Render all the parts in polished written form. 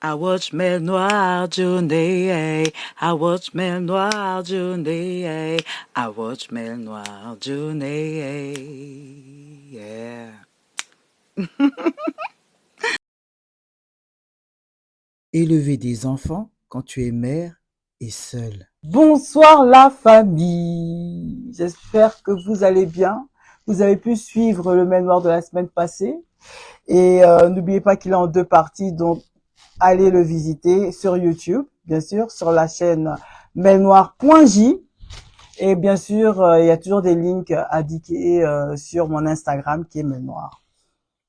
I watch Mer Noir Journée. I watch Mer Noir Journée. I watch Mer Noir Journée. Yeah. Élever des enfants quand tu es mère et seule. Bonsoir la famille. J'espère que vous allez bien. Vous avez pu suivre le Mail Noir de la semaine passée. Et n'oubliez pas qu'il est en 2 parties, donc allez le visiter sur YouTube, bien sûr, sur la chaîne mailnoir.j. Et bien sûr, il y a toujours des links indiqués sur mon Instagram qui est Mail Noir.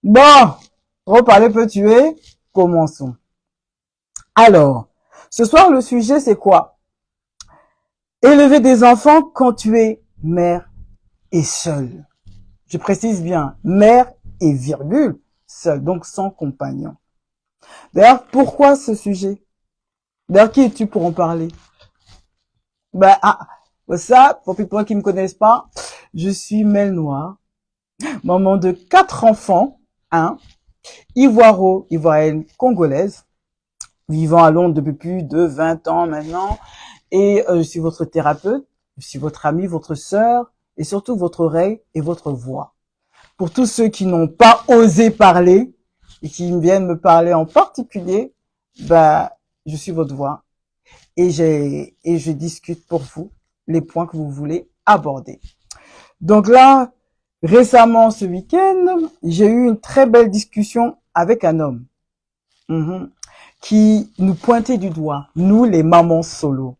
Bon, reparler peut tuer. Commençons. Alors, ce soir, le sujet, c'est quoi? Élever des enfants quand tu es mère et seule. Je précise bien, mère et virgule, seule, donc sans compagnon. D'ailleurs, pourquoi ce sujet? D'ailleurs, qui es-tu pour en parler? Ça, pour toi qui me connaissent pas, je suis Mel Noir, maman de 4 enfants, ivoirienne congolaise, vivant à Londres depuis plus de 20 ans maintenant. Et je suis votre thérapeute, je suis votre amie, votre sœur, et surtout votre oreille et votre voix. Pour tous ceux qui n'ont pas osé parler et qui viennent me parler en particulier, je suis votre voix et je discute pour vous les points que vous voulez aborder. Donc là, récemment ce week-end, j'ai eu une très belle discussion avec un homme qui nous pointait du doigt, nous les mamans solo.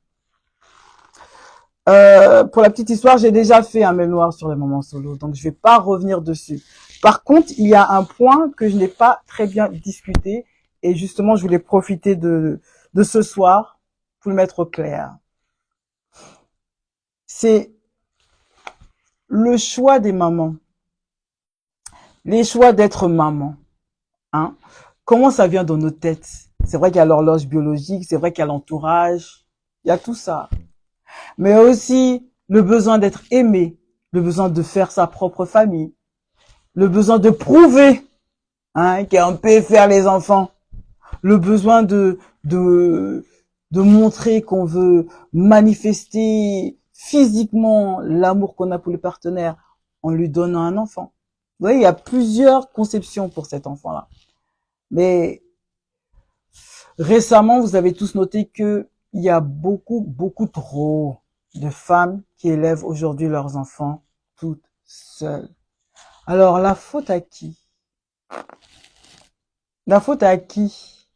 Pour la petite histoire, j'ai déjà fait un mail noir sur les mamans solo, donc je vais pas revenir dessus. Par contre, il y a un point que je n'ai pas très bien discuté et justement, je voulais profiter de ce soir pour le mettre au clair. C'est le choix des mamans, les choix d'être maman. Comment ça vient dans nos têtes? C'est vrai qu'il y a l'horloge biologique, c'est vrai qu'il y a l'entourage, il y a tout ça. Mais aussi le besoin d'être aimé, le besoin de faire sa propre famille, le besoin de prouver qu'on peut faire les enfants, le besoin de montrer qu'on veut manifester physiquement l'amour qu'on a pour le partenaire en lui donnant un enfant. Vous voyez, il y a plusieurs conceptions pour cet enfant-là. Mais récemment, vous avez tous noté que il y a beaucoup trop de femmes qui élèvent aujourd'hui leurs enfants toutes seules. Alors, la faute à qui? La faute à qui?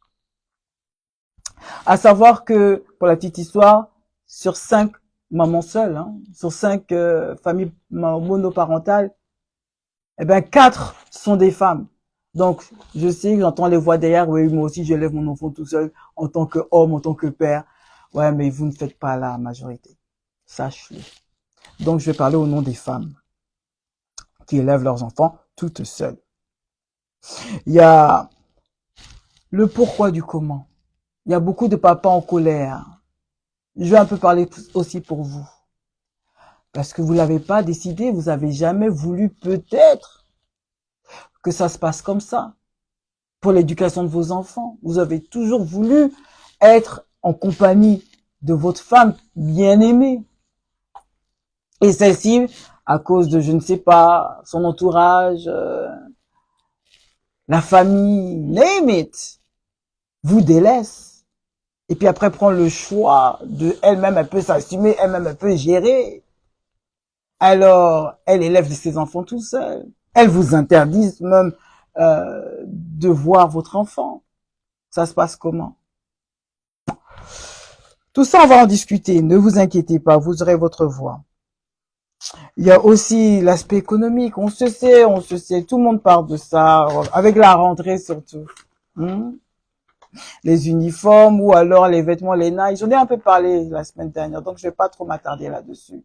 À savoir que, pour la petite histoire, sur 5 mamans seules, sur 5 familles monoparentales, 4 sont des femmes. Donc, je sais que j'entends les voix derrière, oui, moi aussi j'élève mon enfant tout seul, en tant qu'homme, en tant que père. Ouais, mais vous ne faites pas la majorité. Sache-le. Donc, je vais parler au nom des femmes qui élèvent leurs enfants toutes seules. Il y a le pourquoi du comment. Il y a beaucoup de papas en colère. Je vais un peu parler aussi pour vous. Parce que vous l'avez pas décidé, vous avez jamais voulu peut-être que ça se passe comme ça. Pour l'éducation de vos enfants, vous avez toujours voulu être en compagnie de votre femme bien-aimée. Et celle-ci, à cause de, je ne sais pas, son entourage, la famille, name it, vous délaisse. Et puis après prend le choix de elle-même, elle peut s'assumer, elle-même, elle peut gérer. Alors, elle élève ses enfants tout seul. Elle vous interdit même de voir votre enfant. Ça se passe comment? Tout ça, on va en discuter. Ne vous inquiétez pas, vous aurez votre voix. Il y a aussi l'aspect économique. On se sait, tout le monde parle de ça, avec la rentrée surtout. Les uniformes ou alors les vêtements, les nailles. J'en ai un peu parlé la semaine dernière, donc je vais pas trop m'attarder là-dessus.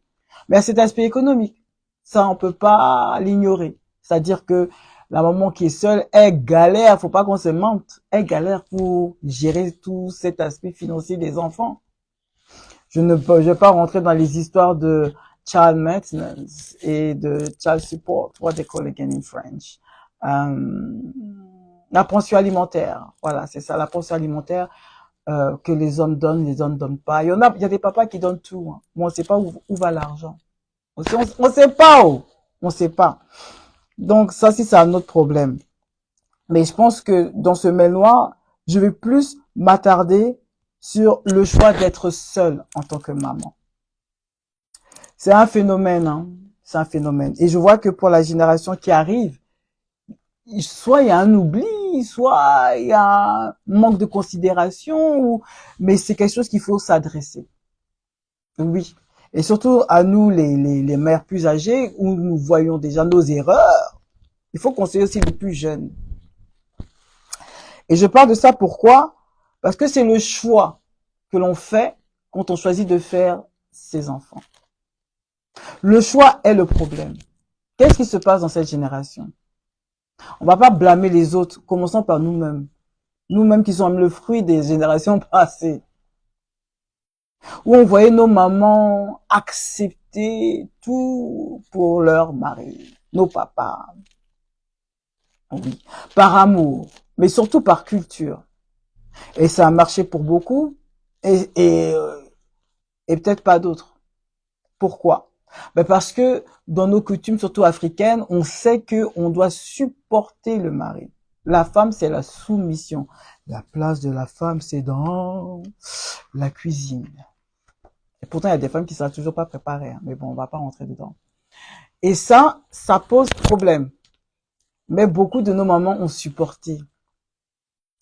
Mais cet aspect économique, ça on peut pas l'ignorer. C'est-à-dire que la maman qui est seule, elle galère, faut pas qu'on se mente, elle galère pour gérer tout cet aspect financier des enfants. Je vais pas rentrer dans les histoires de child maintenance et de child support, what they call again in French. La pension alimentaire. Voilà, c'est ça, la pension alimentaire que les hommes donnent pas. Il y a des papas qui donnent tout. Hein. Mais on sait pas où va l'argent. On sait pas où. On sait pas. Donc ça, c'est un autre problème. Mais je pense que dans ce mémoire, je vais plus m'attarder sur le choix d'être seule en tant que maman. C'est un phénomène, hein. C'est un phénomène. Et je vois que pour la génération qui arrive, soit il y a un oubli, soit il y a un manque de considération, mais c'est quelque chose qu'il faut s'adresser. Oui. Et surtout à nous, les mères plus âgées, où nous voyons déjà nos erreurs, il faut conseiller aussi les plus jeunes. Et je parle de ça pourquoi? Parce que c'est le choix que l'on fait quand on choisit de faire ses enfants. Le choix est le problème. Qu'est-ce qui se passe dans cette génération? On va pas blâmer les autres, commençons par nous-mêmes. Nous-mêmes qui sommes le fruit des générations passées. Où on voyait nos mamans accepter tout pour leur mari, nos papas. Oui, par amour, mais surtout par culture. Et ça a marché pour beaucoup, et peut-être pas d'autres. Pourquoi? Ben parce que dans nos coutumes, surtout africaines, on sait que on doit supporter le mari. La femme, c'est la soumission. La place de la femme, c'est dans la cuisine. Et pourtant, il y a des femmes qui ne sont toujours pas préparées. Hein. Mais bon, on va pas rentrer dedans. Et ça pose problème. Mais beaucoup de nos mamans ont supporté.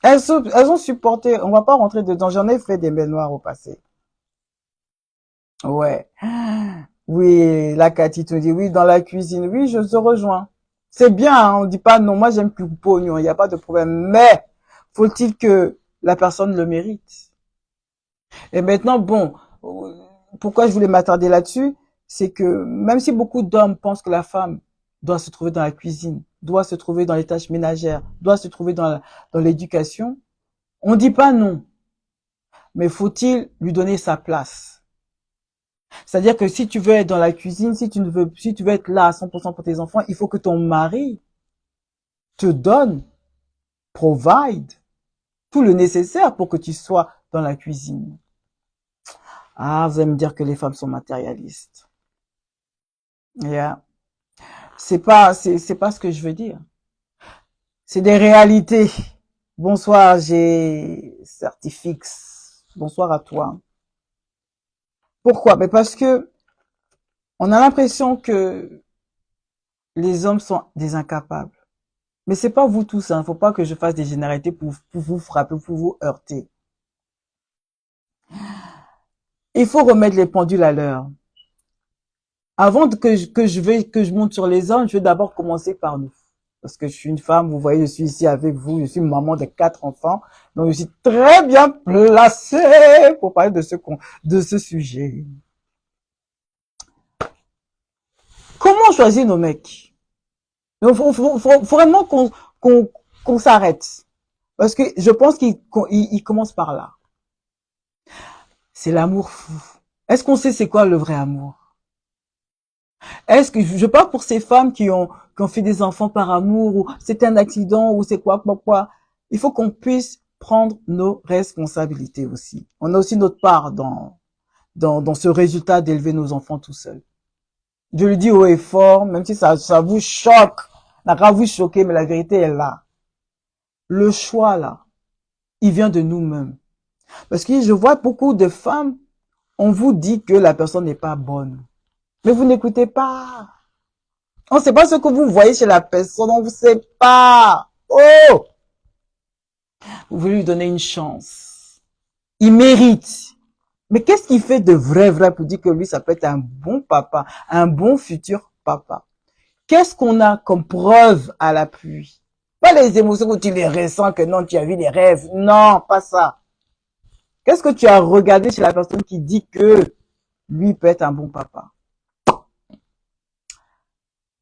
Elles ont supporté. On va pas rentrer dedans. J'en ai fait des mémoires au passé. Ouais. Oui, la Cathy te dit, oui, dans la cuisine. Oui, je te rejoins. C'est bien, hein, on dit pas non, moi j'aime plus pognon, il n'y a pas de problème. Mais, faut-il que la personne le mérite? Et maintenant, bon, pourquoi je voulais m'attarder là-dessus? C'est que même si beaucoup d'hommes pensent que la femme doit se trouver dans la cuisine, doit se trouver dans les tâches ménagères, doit se trouver dans l'éducation, on dit pas non. Mais faut-il lui donner sa place? C'est-à-dire que si tu veux être dans la cuisine, si tu veux être là à 100% pour tes enfants, il faut que ton mari te donne, provide tout le nécessaire pour que tu sois dans la cuisine. Ah, vous allez me dire que les femmes sont matérialistes. Yeah. C'est pas ce que je veux dire. C'est des réalités. Bonsoir, j'ai Certifix. Bonsoir à toi. Pourquoi? Mais parce que on a l'impression que les hommes sont des incapables. Mais c'est pas vous tous, hein. Faut pas que je fasse des généralités pour vous frapper, pour vous heurter. Il faut remettre les pendules à l'heure. Avant que je monte sur les hommes, je vais d'abord commencer par nous. Parce que je suis une femme, vous voyez, je suis ici avec vous, je suis maman de 4 enfants, donc je suis très bien placée pour parler de ce sujet. Comment choisir nos mecs? Il faut vraiment qu'on s'arrête. Parce que je pense qu'il commence par là. C'est l'amour fou. Est-ce qu'on sait c'est quoi le vrai amour? Est-ce que je parle pour ces femmes qui ont fait des enfants par amour, ou c'est un accident, ou c'est quoi. Il faut qu'on puisse prendre nos responsabilités aussi. On a aussi notre part dans ce résultat d'élever nos enfants tout seuls. Je le dis haut et fort, même si ça vous choque, n'a pas vous choquer, mais la vérité est là. Le choix là, il vient de nous-mêmes. Parce que je vois beaucoup de femmes, on vous dit que la personne n'est pas bonne. Mais vous n'écoutez pas. On ne sait pas ce que vous voyez chez la personne, on ne sait pas. Oh! Vous voulez lui donner une chance. Il mérite. Mais qu'est-ce qu'il fait de vrai pour dire que lui, ça peut être un bon papa, un bon futur papa? Qu'est-ce qu'on a comme preuve à l'appui? Pas les émotions que tu les ressens, que non, tu as vu des rêves. Non, pas ça. Qu'est-ce que tu as regardé chez la personne qui dit que lui peut être un bon papa?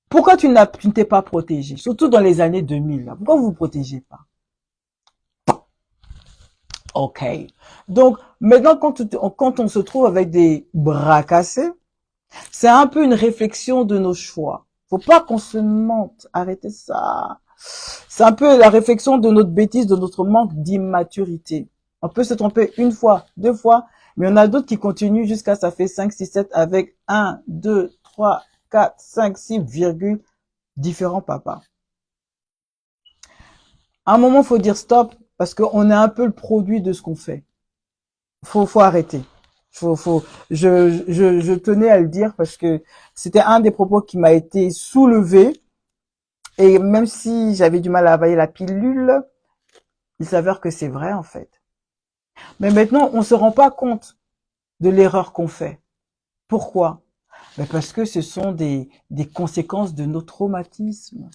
Pourquoi tu ne t'es pas protégé? Surtout dans les années 2000. Là. Pourquoi vous vous protégez pas? Ok. Donc, maintenant, quand on se trouve avec des bras cassés, c'est un peu une réflexion de nos choix. Faut pas qu'on se mente. Arrêtez ça. C'est un peu la réflexion de notre bêtise, de notre manque d'immaturité. On peut se tromper une fois, deux fois, mais on a d'autres qui continuent jusqu'à ça fait 5, 6, 7 avec un, 2, 3, 4, 5, 6 virgules différents papas. À un moment, faut dire stop parce qu'on est un peu le produit de ce qu'on fait. Faut arrêter. Je tenais à le dire parce que c'était un des propos qui m'a été soulevé. Et même si j'avais du mal à avaler la pilule, il s'avère que c'est vrai, en fait. Mais maintenant, on se rend pas compte de l'erreur qu'on fait. Pourquoi? Ben parce que ce sont des conséquences de nos traumatismes.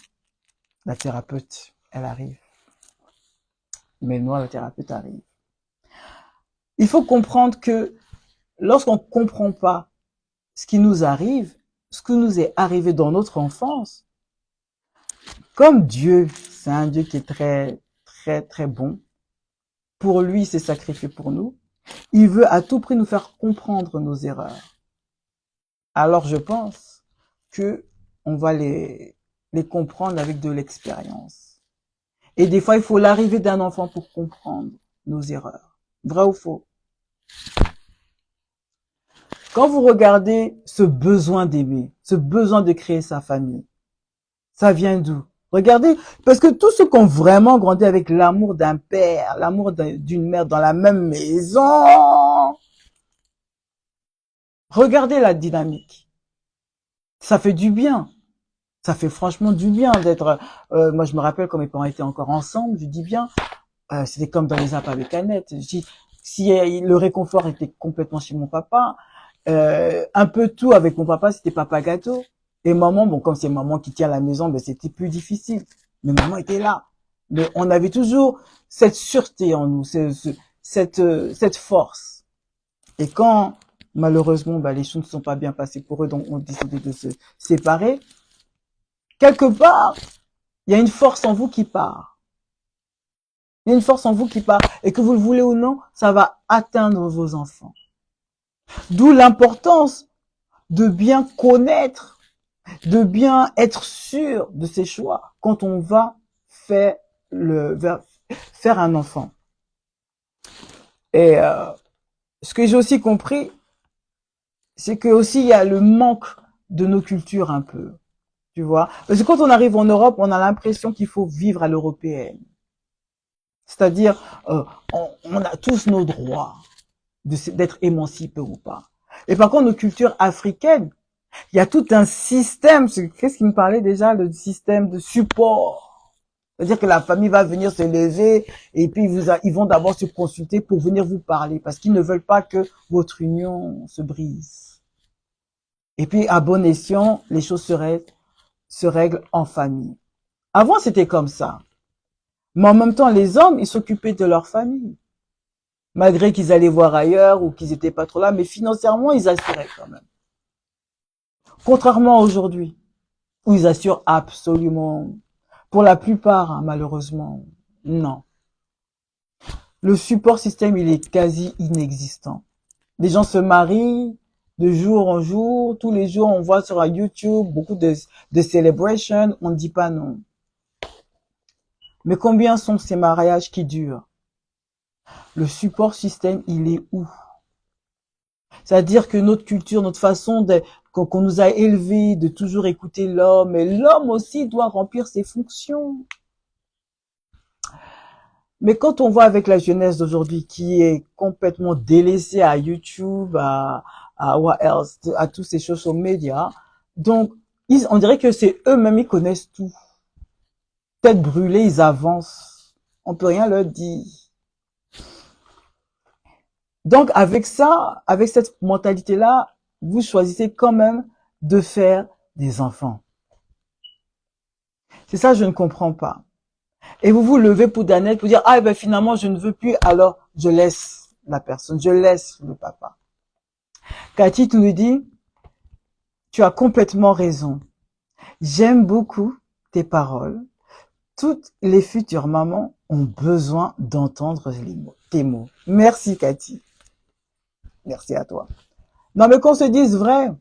La thérapeute, elle arrive. Mais moi, la thérapeute arrive. Il faut comprendre que lorsqu'on comprend pas ce qui nous arrive, ce qui nous est arrivé dans notre enfance, comme Dieu, c'est un Dieu qui est très, très, très bon, pour lui, il s'est sacrifié pour nous, il veut à tout prix nous faire comprendre nos erreurs. Alors je pense que on va les comprendre avec de l'expérience. Et des fois, il faut l'arrivée d'un enfant pour comprendre nos erreurs. Vrai ou faux? Quand vous regardez ce besoin d'aimer, ce besoin de créer sa famille, ça vient d'où? Regardez, parce que tous ceux qui ont vraiment grandi avec l'amour d'un père, l'amour d'une mère dans la même maison, regardez la dynamique. Ça fait du bien. Ça fait franchement du bien d'être... moi, je me rappelle quand mes parents étaient encore ensemble, je dis bien, c'était comme dans les apps avec Annette. Je dis, si le réconfort était complètement chez mon papa, un peu tout avec mon papa, c'était papa gâteau. Et maman, bon, comme c'est maman qui tient la maison, ben c'était plus difficile. Mais maman était là. Mais on avait toujours cette sûreté en nous, cette force. Et quand, malheureusement, ben, les choses ne sont pas bien passées pour eux, donc on décidé de se séparer, quelque part, il y a une force en vous qui part. Il y a une force en vous qui part. Et que vous le voulez ou non, ça va atteindre vos enfants. D'où l'importance de bien connaître, de bien être sûr de ses choix quand on va faire un enfant. Et ce que j'ai aussi compris, c'est que aussi il y a le manque de nos cultures un peu, tu vois. Parce que quand on arrive en Europe, on a l'impression qu'il faut vivre à l'européenne. C'est-à-dire, on a tous nos droits d'être émancipés ou pas. Et par contre, nos cultures africaines, il y a tout un système, qu'est-ce qui me parlait déjà, le système de support. C'est-à-dire que la famille va venir se lever et puis ils vont d'abord se consulter pour venir vous parler parce qu'ils ne veulent pas que votre union se brise. Et puis, à bon escient, les choses se règlent en famille. Avant, c'était comme ça. Mais en même temps, les hommes, ils s'occupaient de leur famille. Malgré qu'ils allaient voir ailleurs ou qu'ils étaient pas trop là, mais financièrement, ils assuraient quand même. Contrairement à aujourd'hui, où ils assurent absolument, pour la plupart, hein, malheureusement, non. Le support système, il est quasi inexistant. Les gens se marient de jour en jour, tous les jours, on voit sur YouTube beaucoup de celebrations, on ne dit pas non. Mais combien sont ces mariages qui durent? Le support système, il est où? C'est-à-dire que notre culture, notre façon qu'on nous a élevés de toujours écouter l'homme, et l'homme aussi doit remplir ses fonctions. Mais quand on voit avec la jeunesse d'aujourd'hui qui est complètement délaissée à YouTube, à what else, à tous ces social media, donc on dirait que c'est eux-mêmes, ils connaissent tout. Tête brûlée, ils avancent. On peut rien leur dire. Donc avec ça, avec cette mentalité-là, vous choisissez quand même de faire des enfants. C'est ça, je ne comprends pas. Et vous vous levez pour Danette pour dire, ah ben finalement je ne veux plus, alors je laisse la personne, je laisse le papa. Cathy, tu nous dis, tu as complètement raison. J'aime beaucoup tes paroles. Toutes les futures mamans ont besoin d'entendre tes mots. Merci Cathy. Merci à toi. Non mais qu'on se dise vrai.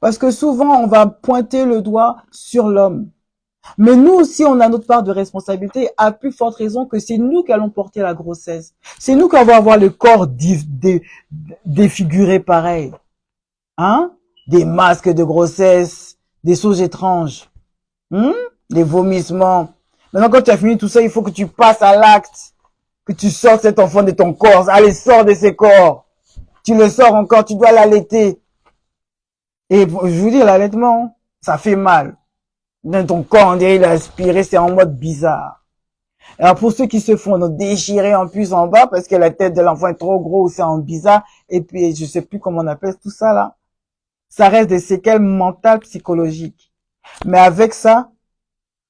Parce que souvent on va pointer le doigt sur l'homme. Mais nous aussi, on a notre part de responsabilité, à plus forte raison que c'est nous qui allons porter la grossesse. C'est nous qui allons avoir le corps défiguré pareil. Hein? Des masques de grossesse, des choses étranges, des vomissements. Maintenant, quand tu as fini tout ça, il faut que tu passes à l'acte, que tu sortes cet enfant de ton corps. Allez, sors de ses corps. Tu le sors encore, tu dois l'allaiter. Et je vous dis, l'allaitement, ça fait mal. Dans ton corps, on dirait il a aspiré, c'est en mode bizarre. Alors pour ceux qui se font déchirer en plus en bas parce que la tête de l'enfant est trop gros ou c'est en bizarre, et puis je sais plus comment on appelle tout ça là, ça reste des séquelles mentales, psychologiques. Mais avec ça,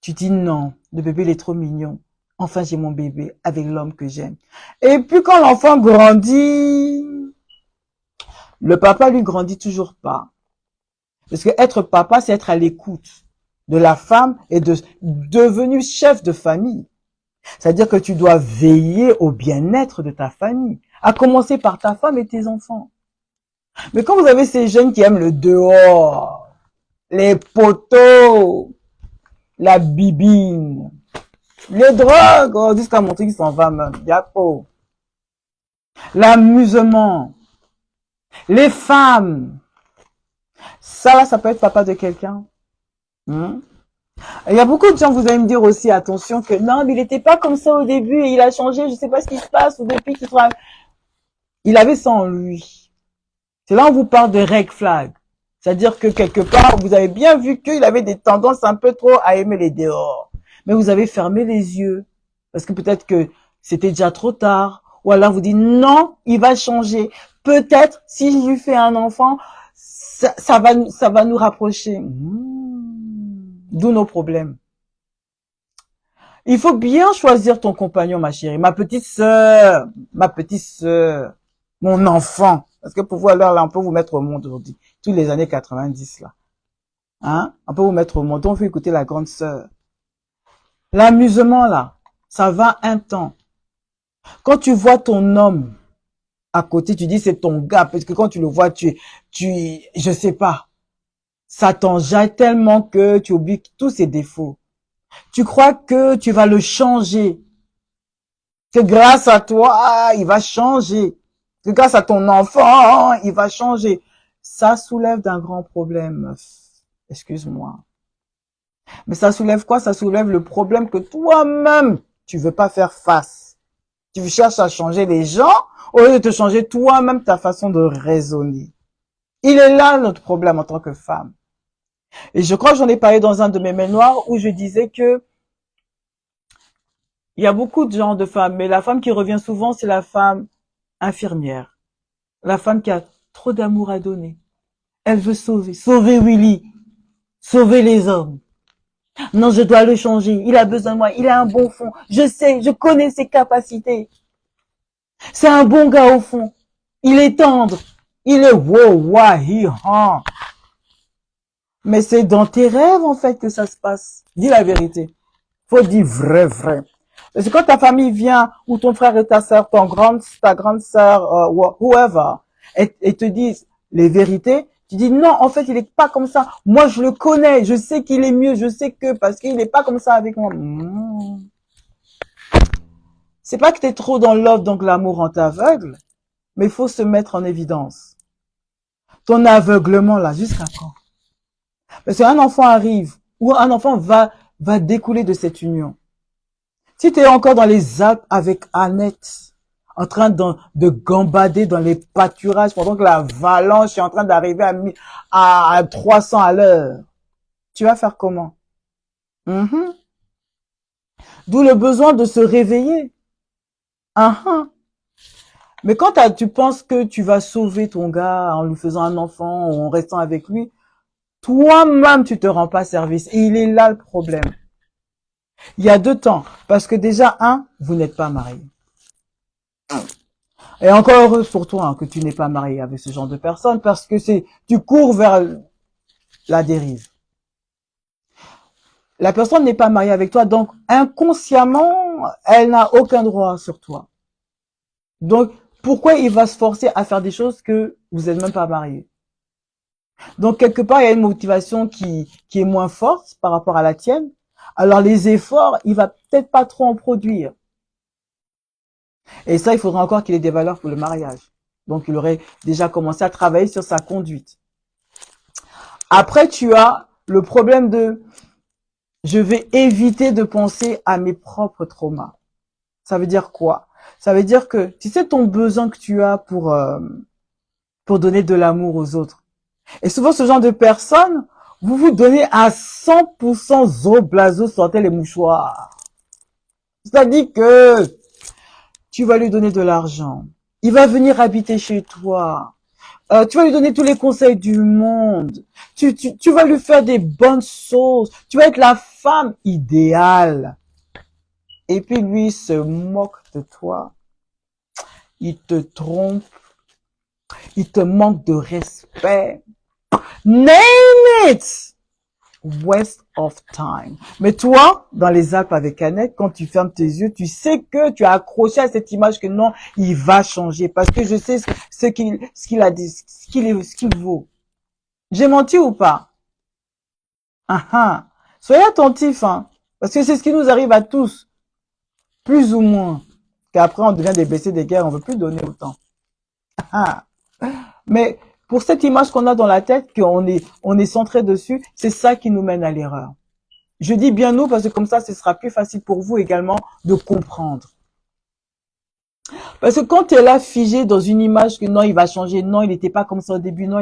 tu dis non, le bébé il est trop mignon. Enfin j'ai mon bébé avec l'homme que j'aime. Et puis quand l'enfant grandit, le papa lui grandit toujours pas. Parce que être papa, c'est être à l'écoute de la femme et de devenir chef de famille. C'est-à-dire que tu dois veiller au bien-être de ta famille, à commencer par ta femme et tes enfants. Mais quand vous avez ces jeunes qui aiment le dehors, les poteaux, la bibine, les drogues, oh, jusqu'à montrer qu'ils s'en va même, yapo, l'amusement, les femmes, ça peut être papa de quelqu'un. Il y a beaucoup de gens, vous allez me dire aussi, attention, que non, mais il n'était pas comme ça au début et il a changé, je sais pas ce qui se passe, ou depuis qu'il travaille. Il avait ça en lui. C'est là où on vous parle de red flag. C'est-à-dire que quelque part, vous avez bien vu qu'il avait des tendances un peu trop à aimer les dehors. Mais vous avez fermé les yeux. Parce que peut-être que c'était déjà trop tard. Ou alors vous dites, non, il va changer. Peut-être, si je lui fais un enfant, ça va nous rapprocher. D'où nos problèmes. Il faut bien choisir ton compagnon, ma chérie. Ma petite sœur, mon enfant. Parce que pour vous, alors là, on peut vous mettre au monde aujourd'hui. Tous les années 90, là. Hein? On peut vous mettre au monde. Donc, il faut écouter la grande sœur. L'amusement, là, ça va un temps. Quand tu vois ton homme à côté, tu dis c'est ton gars. Parce que quand tu le vois, je sais pas. Ça t'enjaille tellement que tu oublies tous ses défauts. Tu crois que tu vas le changer. Que grâce à toi, il va changer. Que grâce à ton enfant, il va changer. Ça soulève d'un grand problème. Excuse-moi. Mais ça soulève quoi? Ça soulève le problème que toi-même, tu veux pas faire face. Tu cherches à changer les gens au lieu de te changer toi-même ta façon de raisonner. Il est là notre problème en tant que femme. Et je crois que j'en ai parlé dans un de mes mémoires où je disais que il y a beaucoup de genres de femmes, mais la femme qui revient souvent, c'est la femme infirmière. La femme qui a trop d'amour à donner. Elle veut sauver Willy, sauver les hommes. Non, je dois le changer. Il a besoin de moi. Il a un bon fond. Je sais, je connais ses capacités. C'est un bon gars au fond. Il est tendre. Il est wow. Mais c'est dans tes rêves, en fait, que ça se passe. Dis la vérité. Faut dire vrai. Parce que quand ta famille vient, ou ton frère et ta sœur, ta grande sœur, whoever, et te disent les vérités, tu dis non, en fait, il est pas comme ça. Moi, je le connais, je sais qu'il est mieux, je sais que, parce qu'il n'est pas comme ça avec moi. C'est pas que t'es trop dans l'offre, donc l'amour rend aveugle, mais il faut se mettre en évidence. Ton aveuglement, là, jusqu'à quand? Parce qu'un enfant arrive, ou un enfant va découler de cette union. Si tu es encore dans les Alpes avec Annette, en train de gambader dans les pâturages pendant que la avalanche est en train d'arriver à 300 à l'heure, tu vas faire comment? D'où le besoin de se réveiller. Mais quand tu penses que tu vas sauver ton gars en lui faisant un enfant ou en restant avec lui, toi-même tu te rends pas service. Et il est là le problème. Il y a deux temps. Parce que déjà, vous n'êtes pas marié. Et encore heureuse pour toi que tu n'es pas marié avec ce genre de personne parce que tu cours vers la dérive. La personne n'est pas mariée avec toi, donc inconsciemment, elle n'a aucun droit sur toi. Donc, pourquoi il va se forcer à faire des choses que vous n'êtes même pas mariés? Donc, quelque part, il y a une motivation qui est moins forte par rapport à la tienne. Alors les efforts, il va peut-être pas trop en produire. Et ça, il faudra encore qu'il ait des valeurs pour le mariage. Donc il aurait déjà commencé à travailler sur sa conduite. Après, tu as le problème de je vais éviter de penser à mes propres traumas. Ça veut dire quoi? Ça veut dire que tu sais ton besoin que tu as pour donner de l'amour aux autres. Et souvent, ce genre de personnes, vous vous donnez à 100% zo, blazo, sortez les mouchoirs. C'est-à-dire que tu vas lui donner de l'argent. Il va venir habiter chez toi. Tu vas lui donner tous les conseils du monde. Tu vas lui faire des bonnes choses. Tu vas être la femme idéale. Et puis lui, il se moque de toi. Il te trompe. Il te manque de respect. Name it! Waste of time. Mais toi, dans les Alpes avec Annette, quand tu fermes tes yeux, tu sais que tu as accroché à cette image que non, il va changer parce que je sais ce qu'il a dit, ce qu'il vaut. J'ai menti ou pas? Ah ah. Soyez attentifs, hein, parce que c'est ce qui nous arrive à tous, plus ou moins. Qu'après on devient des blessés des guerres, on veut plus donner autant. Ah ah. Mais pour cette image qu'on a dans la tête, on est centré dessus, c'est ça qui nous mène à l'erreur. Je dis bien nous parce que comme ça, ce sera plus facile pour vous également de comprendre. Parce que quand tu es là figé dans une image que non, il va changer, non, il n'était pas comme ça au début, non,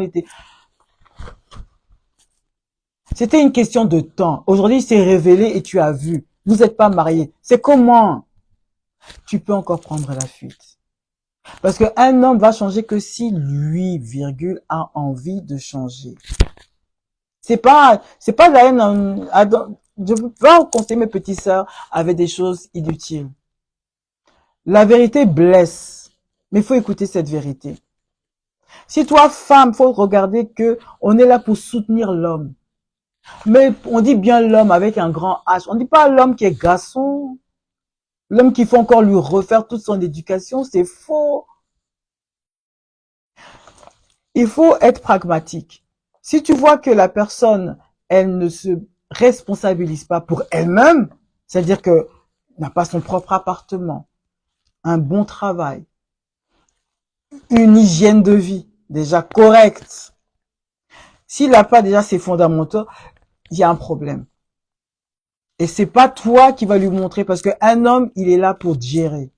c'était une question de temps. Aujourd'hui, il s'est révélé et tu as vu. Vous n'êtes pas mariés. C'est comment? Tu peux encore prendre la fuite. Parce qu'un homme va changer que si lui, virgule, a envie de changer. C'est pas de la haine. Je veux pas conseiller mes petites sœurs avec des choses inutiles. La vérité blesse. Mais il faut écouter cette vérité. Si toi, femme, faut regarder que on est là pour soutenir l'homme. Mais on dit bien l'homme avec un grand H. On dit pas l'homme qui est garçon. L'homme qu'il faut encore lui refaire toute son éducation. C'est faux. Il faut être pragmatique. Si tu vois que la personne, elle ne se responsabilise pas pour elle-même, c'est-à-dire que n'a pas son propre appartement, un bon travail, une hygiène de vie déjà correcte. S'il n'a pas déjà ses fondamentaux, il y a un problème. Et c'est pas toi qui vas lui montrer parce qu'un homme, il est là pour gérer.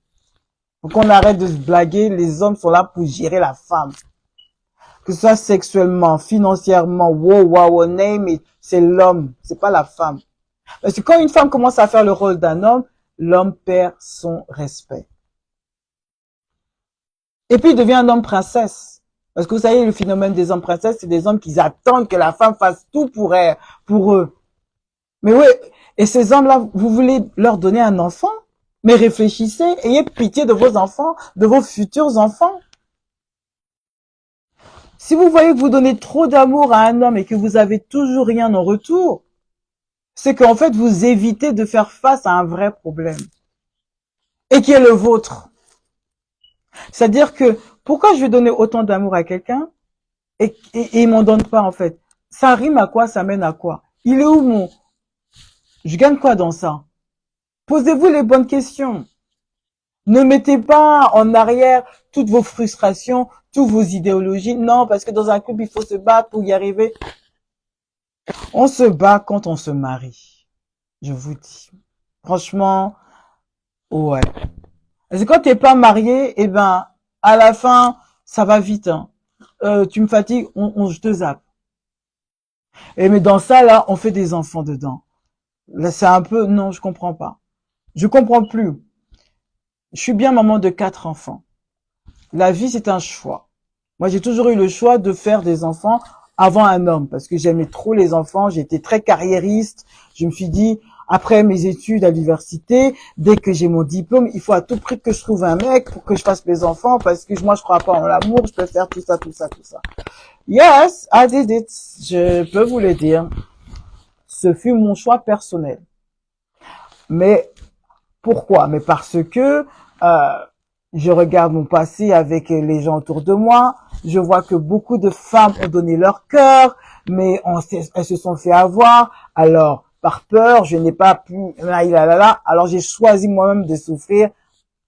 Donc on arrête de se blaguer, les hommes sont là pour gérer la femme. Que ce soit sexuellement, financièrement, wow, name it, c'est l'homme, c'est pas la femme. Parce que quand une femme commence à faire le rôle d'un homme, l'homme perd son respect. Et puis il devient un homme princesse. Parce que vous savez, le phénomène des hommes princesses, c'est des hommes qui attendent que la femme fasse tout pour eux. Mais oui, et ces hommes-là, vous voulez leur donner un enfant? Mais réfléchissez, ayez pitié de vos enfants, de vos futurs enfants. Si vous voyez que vous donnez trop d'amour à un homme et que vous avez toujours rien en retour, c'est qu'en fait, vous évitez de faire face à un vrai problème. Et qui est le vôtre. C'est-à-dire que, pourquoi je vais donner autant d'amour à quelqu'un et il m'en donne pas, en fait? Ça rime à quoi? Ça mène à quoi? Il est où je gagne quoi dans ça? Posez-vous les bonnes questions. Ne mettez pas en arrière toutes vos frustrations, toutes vos idéologies. Non, parce que dans un couple, il faut se battre pour y arriver. On se bat quand on se marie. Je vous dis. Franchement, ouais. Parce que quand t'es pas marié, eh ben, à la fin, ça va vite, hein. Tu me fatigues, je te zappe. Et mais dans ça, là, on fait des enfants dedans. Là, c'est un peu, non, je comprends pas. Je comprends plus. Je suis bien maman de 4 enfants. La vie, c'est un choix. Moi, j'ai toujours eu le choix de faire des enfants avant un homme parce que j'aimais trop les enfants. J'étais très carriériste. Je me suis dit, après mes études à l'université, dès que j'ai mon diplôme, il faut à tout prix que je trouve un mec pour que je fasse mes enfants parce que moi, je crois pas en l'amour. Je peux faire tout ça. Yes, I did it. Je peux vous le dire. Ce fut mon choix personnel. Mais pourquoi? Mais parce que je regarde mon passé avec les gens autour de moi. Je vois que beaucoup de femmes ont donné leur cœur, mais elles se sont fait avoir. Alors, par peur, je n'ai pas pu, alors j'ai choisi moi-même de souffrir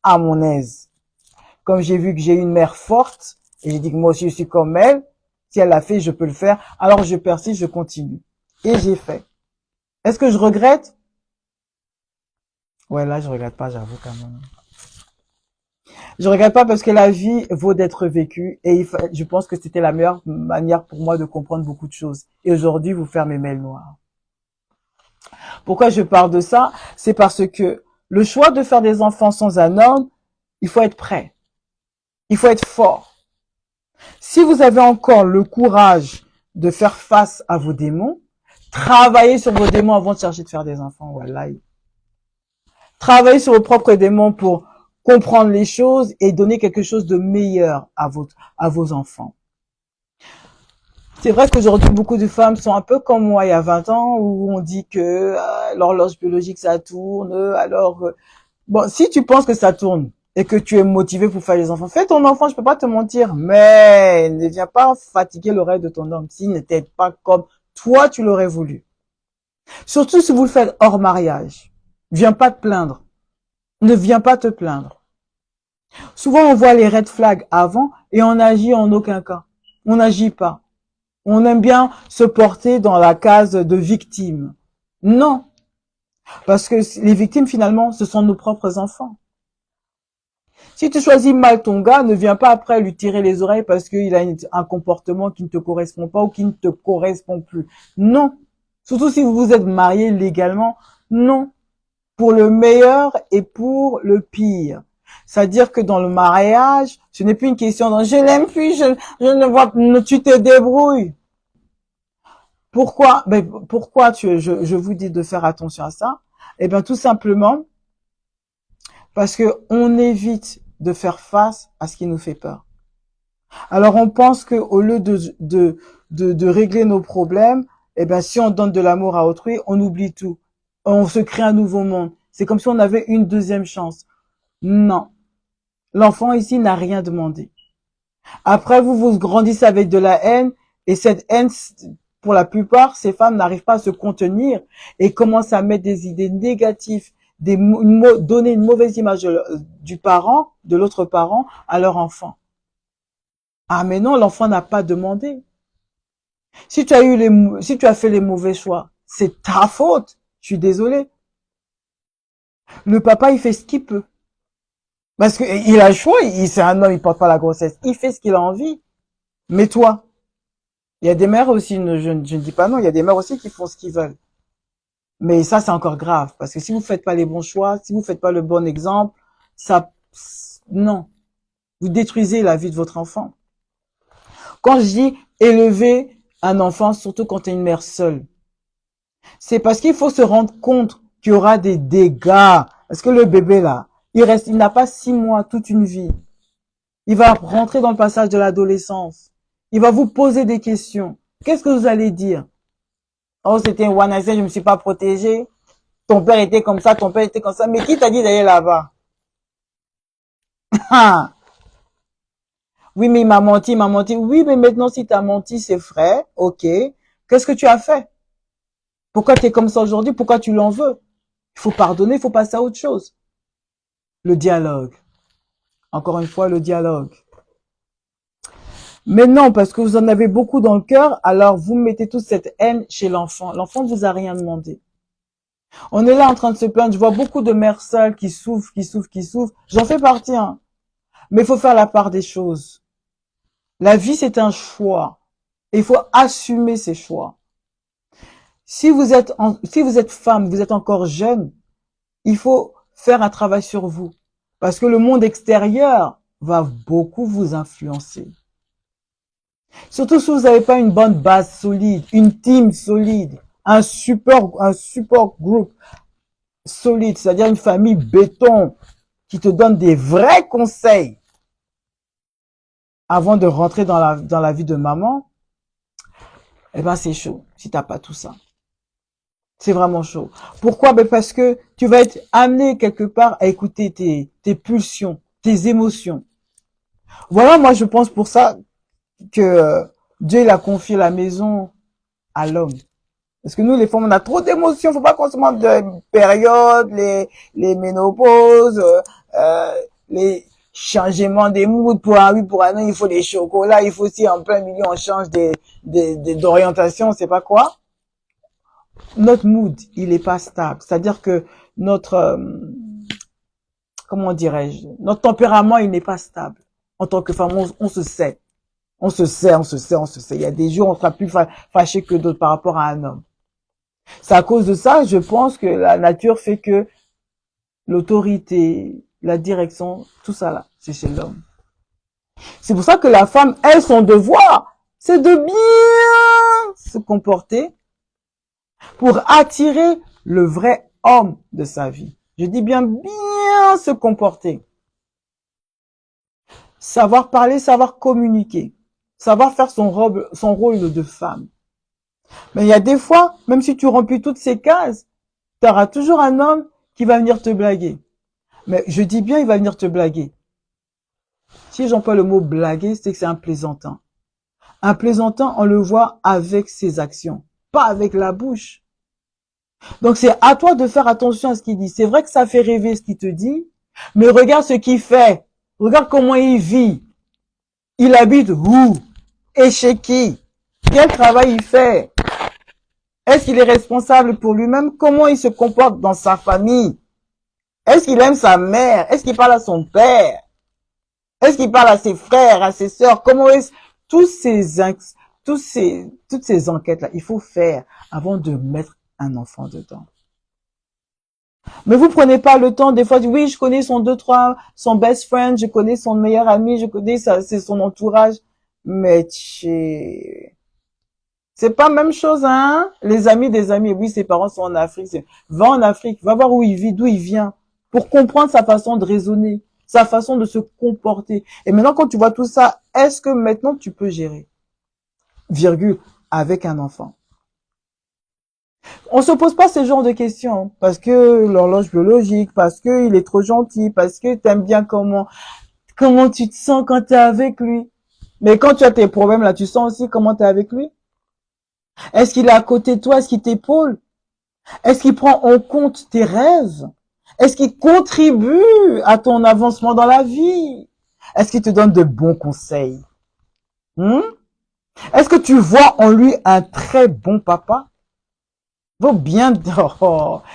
à mon aise. Comme j'ai vu que j'ai une mère forte, et j'ai dit que moi aussi je suis comme elle, si elle l'a fait, je peux le faire, alors je persiste, je continue. Et j'ai fait. Est-ce que je regrette? Ouais, là, je regrette pas, j'avoue quand même. Je regrette pas parce que la vie vaut d'être vécue et je pense que c'était la meilleure manière pour moi de comprendre beaucoup de choses. Et aujourd'hui, vous faire mes mails noirs. Pourquoi je parle de ça? C'est parce que le choix de faire des enfants sans un homme, il faut être prêt. Il faut être fort. Si vous avez encore le courage de faire face à vos démons, travaillez sur vos démons avant de chercher de faire des enfants. Voilà. Travaillez sur vos propres démons pour comprendre les choses et donner quelque chose de meilleur à vos enfants. C'est vrai qu'aujourd'hui, beaucoup de femmes sont un peu comme moi il y a 20 ans où on dit que l'horloge biologique ça tourne, alors bon, si tu penses que ça tourne et que tu es motivé pour faire les enfants, fais ton enfant, je peux pas te mentir, mais ne viens pas fatiguer l'oreille de ton homme s'il ne t'aide pas comme toi tu l'aurais voulu. Surtout si vous le faites hors mariage. Viens pas te plaindre. Ne viens pas te plaindre. Souvent, on voit les red flags avant et on agit en aucun cas. On n'agit pas. On aime bien se porter dans la case de victime. Non. Parce que les victimes, finalement, ce sont nos propres enfants. Si tu choisis mal ton gars, ne viens pas après lui tirer les oreilles parce qu'il a un comportement qui ne te correspond pas ou qui ne te correspond plus. Non. Surtout si vous vous êtes mariés légalement. Non. Pour le meilleur et pour le pire. C'est-à-dire que dans le mariage, ce n'est plus une question de je l'aime plus, je ne vois, tu te débrouilles. Pourquoi? Pourquoi je vous dis de faire attention à ça? Eh bien, tout simplement parce que on évite de faire face à ce qui nous fait peur. Alors, on pense que au lieu de régler nos problèmes, eh bien, si on donne de l'amour à autrui, on oublie tout. On se crée un nouveau monde. C'est comme si on avait une deuxième chance. Non. L'enfant ici n'a rien demandé. Après, vous grandissez avec de la haine et cette haine, pour la plupart, ces femmes n'arrivent pas à se contenir et commencent à mettre des idées négatives, donner une mauvaise image du parent, de l'autre parent, à leur enfant. Ah, mais non, l'enfant n'a pas demandé. Si tu as fait les mauvais choix, c'est ta faute. Je suis désolée. Le papa, il fait ce qu'il peut. Parce que il a le choix, c'est un homme, il porte pas la grossesse. Il fait ce qu'il a envie. Mais toi, il y a des mères aussi, je ne dis pas non, il y a des mères aussi qui font ce qu'ils veulent. Mais ça, c'est encore grave. Parce que si vous faites pas les bons choix, si vous faites pas le bon exemple, ça, non. Vous détruisez la vie de votre enfant. Quand je dis élever un enfant, surtout quand tu es une mère seule, c'est parce qu'il faut se rendre compte qu'il y aura des dégâts. Parce que le bébé là, il n'a pas 6 mois, toute une vie. Il va rentrer dans le passage de l'adolescence. Il va vous poser des questions. Qu'est-ce que vous allez dire? Oh, c'était un one night stand, je me suis pas protégée. Ton père était comme ça, ton père était comme ça. Mais qui t'a dit d'aller là-bas? Oui, mais il m'a menti, il m'a menti. Oui, mais maintenant, si t'as menti, c'est vrai. Ok. Qu'est-ce que tu as fait? Pourquoi tu es comme ça aujourd'hui? Pourquoi tu l'en veux? Il faut pardonner, il faut passer à autre chose. Le dialogue. Encore une fois, le dialogue. Mais non, parce que vous en avez beaucoup dans le cœur, alors vous mettez toute cette haine chez l'enfant. L'enfant ne vous a rien demandé. On est là en train de se plaindre. Je vois beaucoup de mères seules qui souffrent, qui souffrent, qui souffrent. J'en fais partie, hein. Mais il faut faire la part des choses. La vie, c'est un choix. Et il faut assumer ses choix. Si vous êtes femme, vous êtes encore jeune, il faut faire un travail sur vous. Parce que le monde extérieur va beaucoup vous influencer. Surtout si vous n'avez pas une bonne base solide, une team solide, un support group solide, c'est-à-dire une famille béton qui te donne des vrais conseils avant de rentrer dans la vie de maman, eh ben c'est chaud si t'as pas tout ça. C'est vraiment chaud. Pourquoi? Ben parce que tu vas être amené quelque part à écouter tes pulsions, tes émotions. Voilà, moi je pense pour ça que Dieu il a confié la maison à l'homme. Parce que nous, les femmes, on a trop d'émotions. Faut pas qu'on se manque de périodes, les ménopauses, les changements des moods pour un oui, pour un non. Il faut des chocolats. Il faut aussi en plein milieu, on change d'orientation, c'est pas quoi. Notre mood, il est pas stable. C'est-à-dire que notre, comment dirais-je, notre tempérament, il n'est pas stable. En tant que femme, on se sait. On se sait. Il y a des jours, on sera plus fâché que d'autres par rapport à un homme. C'est à cause de ça, je pense que la nature fait que l'autorité, la direction, tout ça là, c'est chez l'homme. C'est pour ça que la femme, elle, son devoir, c'est de bien se comporter pour attirer le vrai homme de sa vie. Je dis bien se comporter. Savoir parler, savoir communiquer. Savoir faire son rôle de femme. Mais il y a des fois, même si tu remplis toutes ces cases, tu auras toujours un homme qui va venir te blaguer. Mais je dis bien, il va venir te blaguer. Si j'emploie le mot blaguer, c'est que c'est un plaisantin. Un plaisantin, on le voit avec ses actions, pas avec la bouche. Donc c'est à toi de faire attention à ce qu'il dit. C'est vrai que ça fait rêver ce qu'il te dit, mais regarde ce qu'il fait. Regarde comment il vit. Il habite où? Et chez qui? Quel travail il fait? Est-ce qu'il est responsable pour lui-même? Comment il se comporte dans sa famille? Est-ce qu'il aime sa mère? Est-ce qu'il parle à son père? Est-ce qu'il parle à ses frères, à ses sœurs? Comment est-ce toutes ces enquêtes-là, il faut faire avant de mettre un enfant dedans. Mais vous prenez pas le temps, des fois, oui, je connais son best friend, je connais son meilleur ami, je connais c'est son entourage. Mais c'est pas la même chose, hein? Les amis des amis, oui, ses parents sont en Afrique. Va en Afrique, va voir où il vit, d'où il vient, pour comprendre sa façon de raisonner, sa façon de se comporter. Et maintenant, quand tu vois tout ça, est-ce que maintenant tu peux gérer? Virgule, avec un enfant. On se pose pas ce genre de questions, hein, parce que l'horloge biologique, parce que il est trop gentil, parce que t'aimes bien comment tu te sens quand t'es avec lui. Mais quand tu as tes problèmes là, tu sens aussi comment t'es avec lui? Est-ce qu'il est à côté de toi? Est-ce qu'il t'épaule? Est-ce qu'il prend en compte tes rêves? Est-ce qu'il contribue à ton avancement dans la vie? Est-ce qu'il te donne de bons conseils? Est-ce que tu vois en lui un très bon papa? Faut bien,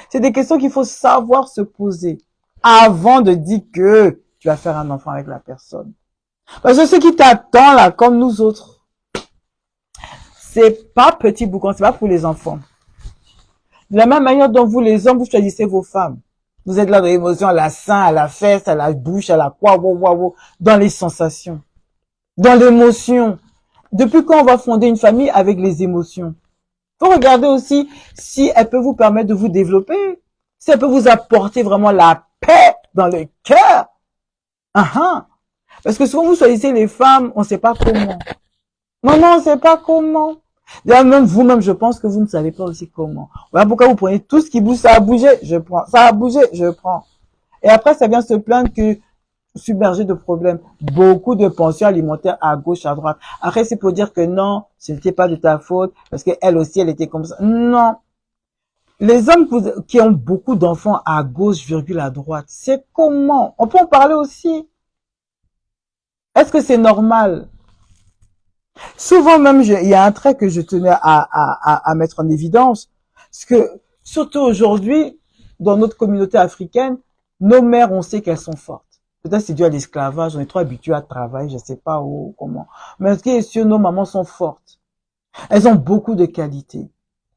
c'est des questions qu'il faut savoir se poser avant de dire que tu vas faire un enfant avec la personne. Parce que ce qui t'attend là, comme nous autres, c'est pas petit boucan, c'est pas pour les enfants. De la même manière dont vous les hommes, vous choisissez vos femmes. Vous êtes là dans l'émotion, à la sein, à la fesse, à la bouche, à la quoi, dans les sensations, dans l'émotion. Depuis quand on va fonder une famille avec les émotions? Faut regarder aussi si elle peut vous permettre de vous développer, si elle peut vous apporter vraiment la paix dans le cœur. Parce que souvent vous choisissez les femmes, on sait pas comment. Non, on sait pas comment. D'ailleurs, même vous-même, je pense que vous ne savez pas aussi comment. Voilà pourquoi vous prenez tout ce qui bouge, ça a bougé, je prends. Ça a bougé, je prends. Et après, ça vient se plaindre que submergé de problèmes. Beaucoup de pensions alimentaires à gauche, à droite. Après, c'est pour dire que non, ce n'était pas de ta faute, parce qu'elle aussi, elle était comme ça. Non. Les hommes qui ont beaucoup d'enfants à gauche, virgule, à droite, c'est comment? On peut en parler aussi. Est-ce que c'est normal? Souvent même, il y a un trait que je tenais à mettre en évidence, parce que surtout aujourd'hui, dans notre communauté africaine, nos mères, on sait qu'elles sont fortes. Peut-être c'est dû à l'esclavage, on est trop habitués à travailler, je sais pas où, comment. Mais ce qui est sûr, nos mamans sont fortes. Elles ont beaucoup de qualités.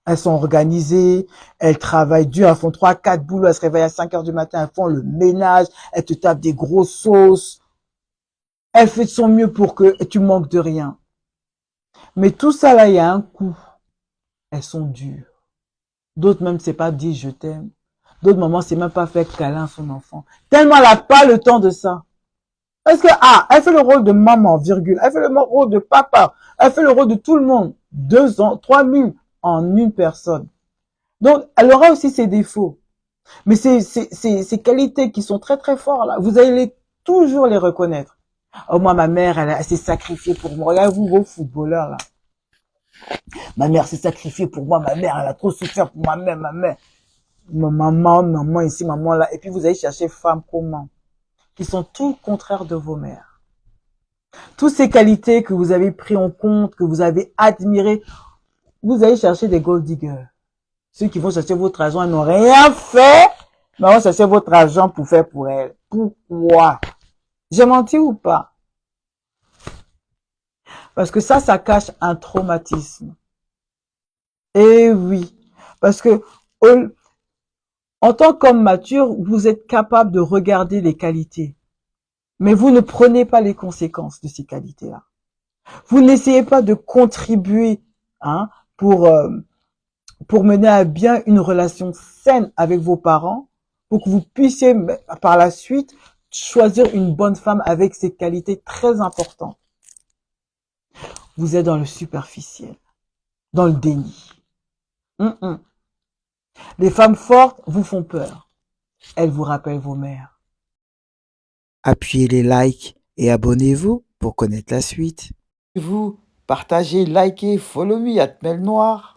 Elles sont organisées, elles travaillent dur, elles font 3-4 boulots, elles se réveillent à 5 heures du matin, elles font le ménage, elles te tapent des grosses sauces. Elles font de son mieux pour que tu manques de rien. Mais tout ça là, il y a un coût. Elles sont dures. D'autres même, c'est pas dire je t'aime. D'autres mamans, c'est même pas faire câlin à son enfant. Tellement elle n'a pas le temps de ça. Parce que, elle fait le rôle de maman, virgule. Elle fait le rôle de papa. Elle fait le rôle de tout le monde. 2 ans, 3000 en une personne. Donc, elle aura aussi ses défauts. Mais ces qualités qui sont très très fortes là, vous allez toujours les reconnaître. Oh, moi, ma mère, elle s'est sacrifiée pour moi. Regardez-vous, vos footballeurs là. Ma mère s'est sacrifiée pour moi, ma mère, elle a trop souffert pour ma mère. Maman ici, maman là. Et puis vous allez chercher femmes comment? Qui sont tout le contraire de vos mères. Toutes ces qualités que vous avez pris en compte, que vous avez admirées, vous allez chercher des gold diggers. Ceux qui vont chercher votre argent, ils n'ont rien fait, mais vont chercher votre argent pour faire pour elles. Pourquoi? J'ai menti ou pas? Parce que ça cache un traumatisme. Eh oui. Parce que, en tant qu'homme mature, vous êtes capable de regarder les qualités. Mais vous ne prenez pas les conséquences de ces qualités-là. Vous n'essayez pas de contribuer, hein, pour mener à bien une relation saine avec vos parents, pour que vous puissiez par la suite choisir une bonne femme avec ces qualités très importantes. Vous êtes dans le superficiel, dans le déni. Les femmes fortes vous font peur. Elles vous rappellent vos mères. Appuyez les likes et abonnez-vous pour connaître la suite. Vous partagez, likez, follow me @melnoir.